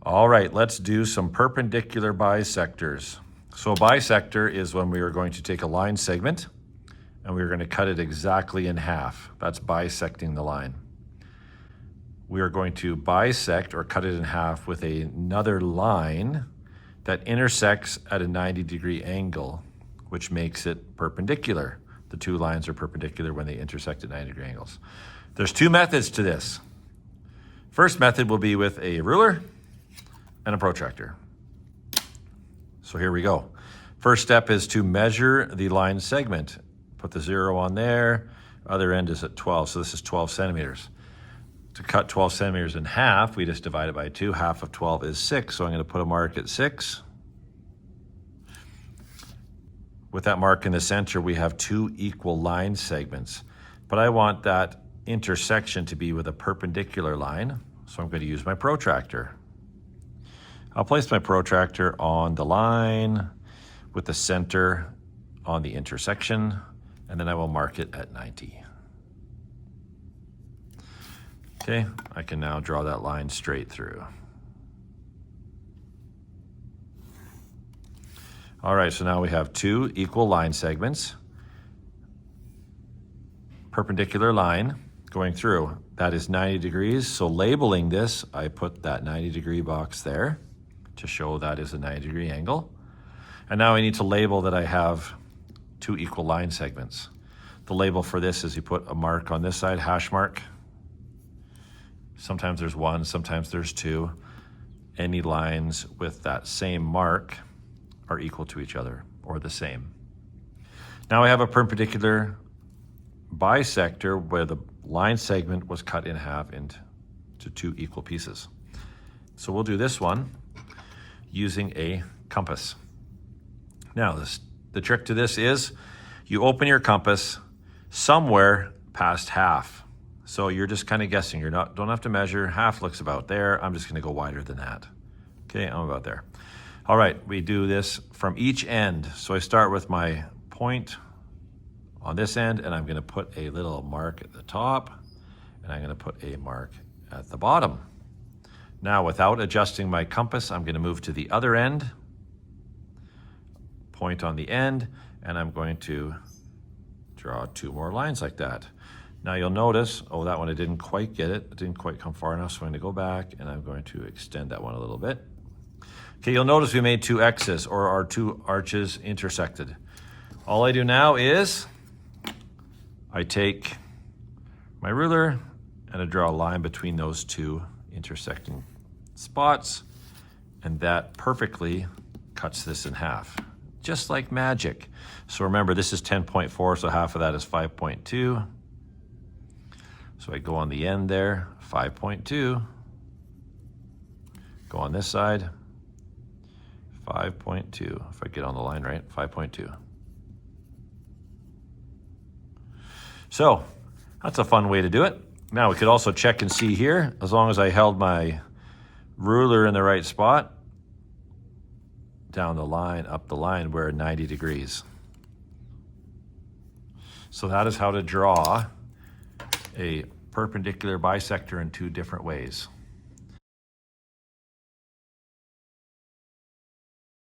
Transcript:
All right, let's do some perpendicular bisectors. So a bisector is when we are going to take a line segment and we're going to cut it exactly in half. That's bisecting the line. We are going to bisect or cut it in half with another line that intersects at a 90-degree angle, which makes it perpendicular. The two lines are perpendicular when they intersect at 90-degree angles. There's two methods to this. First method will be with a ruler and a protractor. So here we go. First step is to measure the line segment. Put the 0 on there, other end is at 12, so this is 12 centimeters. To cut 12 centimeters in half, we just divide it by 2. Half of 12 is 6, so I'm going to put a mark at 6. With that mark in the center, we have two equal line segments, but I want that intersection to be with a perpendicular line, so I'm going to use my protractor. I'll place my protractor on the line with the center on the intersection, and then I will mark it at 90. Okay, I can now draw that line straight through. All right, so now we have two equal line segments, perpendicular line going through. That is 90 degrees, so labeling this, I put that 90-degree box there to show that is a 90-degree angle. And now I need to label that I have two equal line segments. The label for this is you put a mark on this side, hash mark. Sometimes there's one, sometimes there's two. Any lines with that same mark are equal to each other or the same. Now I have a perpendicular bisector where the line segment was cut in half into two equal pieces. So we'll do this one using a compass. Now the trick to this is you open your compass somewhere past half. So you're just kind of guessing. Don't have to measure. Half looks about there. I'm just going to go wider than that. Okay, I'm about there. All right, we do this from each end. So I start with my point on this end, and I'm going to put a little mark at the top, and I'm going to put a mark at the bottom. Now, without adjusting my compass, I'm going to move to the other end, point on the end, and I'm going to draw two more lines like that. Now you'll notice, oh, that one I didn't quite get it. It didn't quite come far enough, so I'm going to go back and I'm going to extend that one a little bit. Okay, you'll notice we made two X's, or our two arches intersected. All I do now is I take my ruler and I draw a line between those two intersecting spots, and that perfectly cuts this in half, just like magic. So remember, this is 10.4, so half of that is 5.2. So I go on the end there, 5.2. Go on this side, 5.2. If I get on the line right, 5.2. So that's a fun way to do it. Now we could also check and see here, as long as I held my ruler in the right spot, down the line, up the line, we're 90 degrees. So that is how to draw a perpendicular bisector in two different ways.